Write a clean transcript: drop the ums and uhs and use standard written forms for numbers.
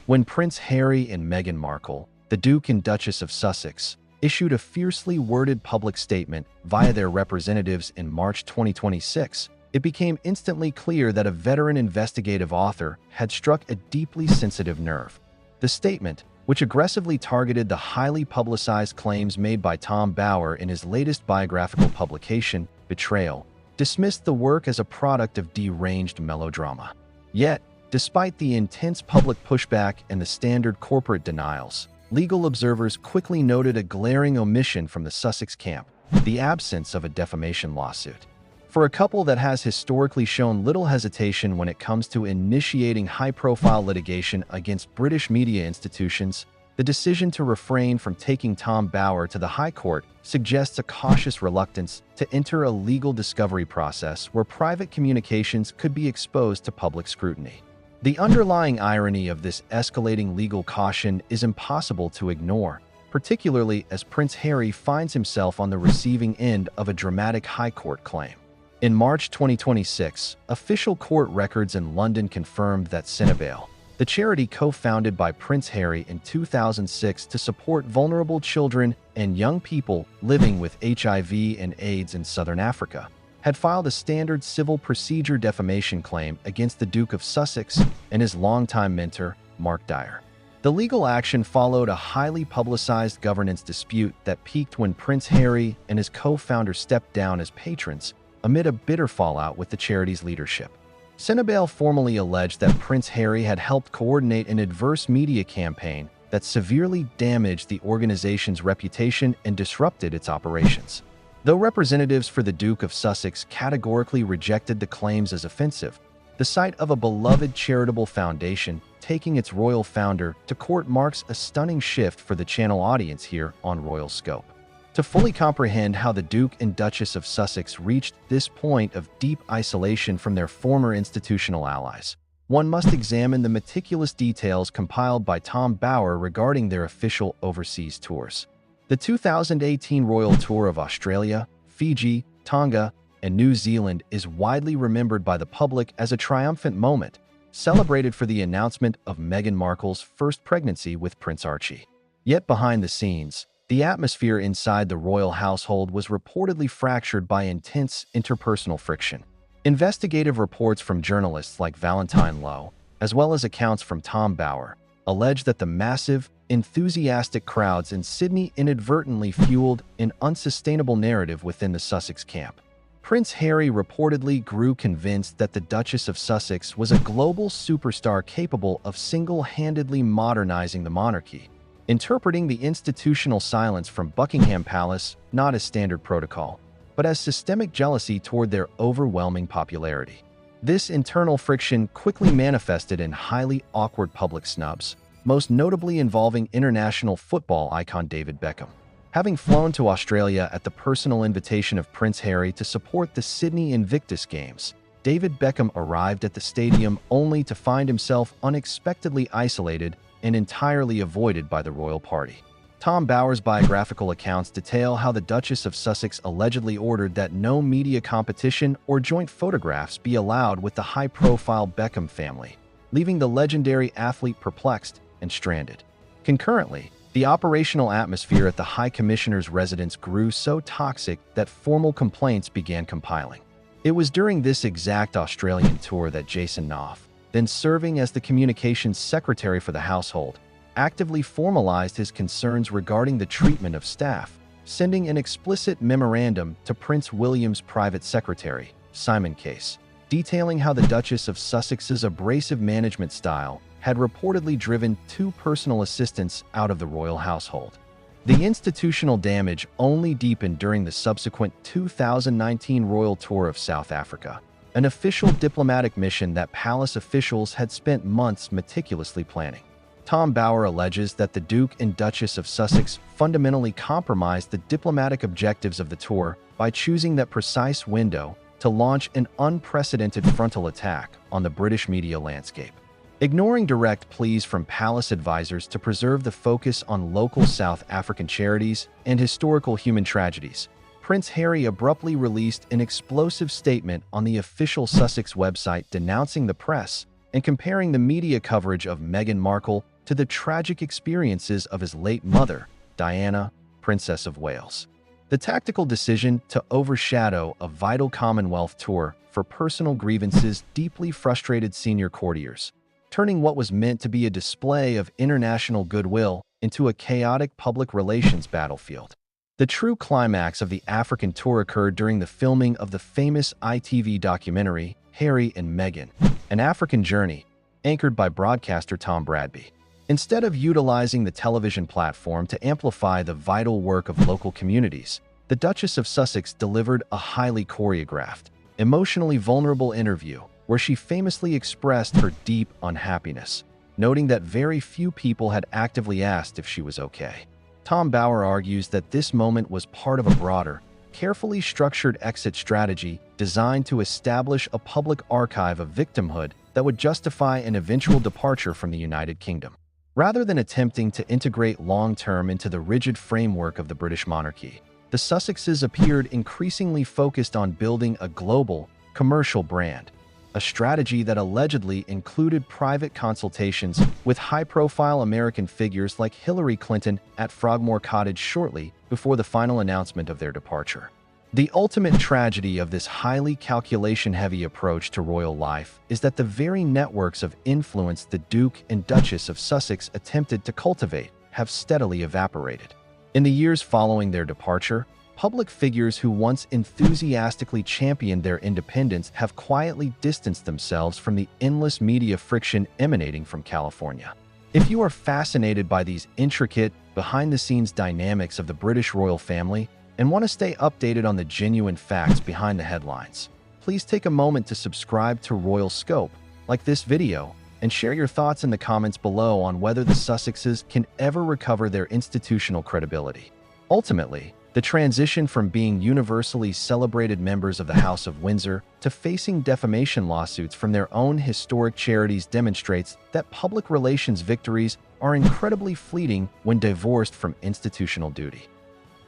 when Prince Harry and Meghan Markle, the Duke and Duchess of Sussex, issued a fiercely worded public statement via their representatives in March 2026, it became instantly clear that a veteran investigative author had struck a deeply sensitive nerve. The statement, which aggressively targeted the highly publicized claims made by Tom Bower in his latest biographical publication, Betrayal, dismissed the work as a product of deranged melodrama. Yet, despite the intense public pushback and the standard corporate denials, legal observers quickly noted a glaring omission from the Sussex camp: the absence of a defamation lawsuit. For a couple that has historically shown little hesitation when it comes to initiating high-profile litigation against British media institutions, the decision to refrain from taking Tom Bower to the High Court suggests a cautious reluctance to enter a legal discovery process where private communications could be exposed to public scrutiny. The underlying irony of this escalating legal caution is impossible to ignore, particularly as Prince Harry finds himself on the receiving end of a dramatic High Court claim. In March 2026, official court records in London confirmed that Betrayal, the charity co-founded by Prince Harry in 2006 to support vulnerable children and young people living with HIV and AIDS in Southern Africa, had filed a standard civil procedure defamation claim against the Duke of Sussex and his longtime mentor, Mark Dyer. The legal action followed a highly publicized governance dispute that peaked when Prince Harry and his co-founder stepped down as patrons amid a bitter fallout with the charity's leadership. Betrayal formally alleged that Prince Harry had helped coordinate an adverse media campaign that severely damaged the organization's reputation and disrupted its operations. Though representatives for the Duke of Sussex categorically rejected the claims as offensive, the sight of a beloved charitable foundation taking its royal founder to court marks a stunning shift for the channel audience here on Royal Scope. To fully comprehend how the Duke and Duchess of Sussex reached this point of deep isolation from their former institutional allies, one must examine the meticulous details compiled by Tom Bower regarding their official overseas tours. The 2018 royal tour of Australia, Fiji, Tonga, and New Zealand is widely remembered by the public as a triumphant moment, celebrated for the announcement of Meghan Markle's first pregnancy with Prince Archie. Yet behind the scenes, the atmosphere inside the royal household was reportedly fractured by intense interpersonal friction. Investigative reports from journalists like Valentine Lowe, as well as accounts from Tom Bower, allege that the massive, enthusiastic crowds in Sydney inadvertently fueled an unsustainable narrative within the Sussex camp. Prince Harry reportedly grew convinced that the Duchess of Sussex was a global superstar capable of single-handedly modernizing the monarchy, interpreting the institutional silence from Buckingham Palace not as standard protocol, but as systemic jealousy toward their overwhelming popularity. This internal friction quickly manifested in highly awkward public snubs, most notably involving international football icon David Beckham. Having flown to Australia at the personal invitation of Prince Harry to support the Sydney Invictus Games, David Beckham arrived at the stadium only to find himself unexpectedly isolated and entirely avoided by the royal party. Tom Bower's biographical accounts detail how the Duchess of Sussex allegedly ordered that no media competition or joint photographs be allowed with the high-profile Beckham family, leaving the legendary athlete perplexed and stranded. Concurrently, the operational atmosphere at the High Commissioner's residence grew so toxic that formal complaints began compiling. It was during this exact Australian tour that Jason Knopf, then serving as the communications secretary for the household, actively formalized his concerns regarding the treatment of staff, sending an explicit memorandum to Prince William's private secretary, Simon Case, detailing how the Duchess of Sussex's abrasive management style had reportedly driven two personal assistants out of the royal household. The institutional damage only deepened during the subsequent 2019 royal tour of South Africa, an official diplomatic mission that palace officials had spent months meticulously planning. Tom Bower alleges that the Duke and Duchess of Sussex fundamentally compromised the diplomatic objectives of the tour by choosing that precise window to launch an unprecedented frontal attack on the British media landscape. Ignoring direct pleas from palace advisors to preserve the focus on local South African charities and historical human tragedies, Prince Harry abruptly released an explosive statement on the official Sussex website denouncing the press and comparing the media coverage of Meghan Markle to the tragic experiences of his late mother, Diana, Princess of Wales. The tactical decision to overshadow a vital Commonwealth tour for personal grievances deeply frustrated senior courtiers, turning what was meant to be a display of international goodwill into a chaotic public relations battlefield. The true climax of the African tour occurred during the filming of the famous ITV documentary Harry and Meghan, an African journey, anchored by broadcaster Tom Bradby. Instead of utilizing the television platform to amplify the vital work of local communities, the Duchess of Sussex delivered a highly choreographed, emotionally vulnerable interview where she famously expressed her deep unhappiness, noting that very few people had actively asked if she was okay. Tom Bauer argues that this moment was part of a broader, carefully structured exit strategy designed to establish a public archive of victimhood that would justify an eventual departure from the United Kingdom. Rather than attempting to integrate long-term into the rigid framework of the British monarchy, the Sussexes appeared increasingly focused on building a global, commercial brand, a strategy that allegedly included private consultations with high-profile American figures like Hillary Clinton at Frogmore Cottage shortly before the final announcement of their departure. The ultimate tragedy of this highly calculation-heavy approach to royal life is that the very networks of influence the Duke and Duchess of Sussex attempted to cultivate have steadily evaporated. In the years following their departure, public figures who once enthusiastically championed their independence have quietly distanced themselves from the endless media friction emanating from California. If you are fascinated by these intricate, behind-the-scenes dynamics of the British royal family and want to stay updated on the genuine facts behind the headlines, please take a moment to subscribe to Royal Scope, like this video, and share your thoughts in the comments below on whether the Sussexes can ever recover their institutional credibility. Ultimately, the transition from being universally celebrated members of the House of Windsor to facing defamation lawsuits from their own historic charities demonstrates that public relations victories are incredibly fleeting when divorced from institutional duty.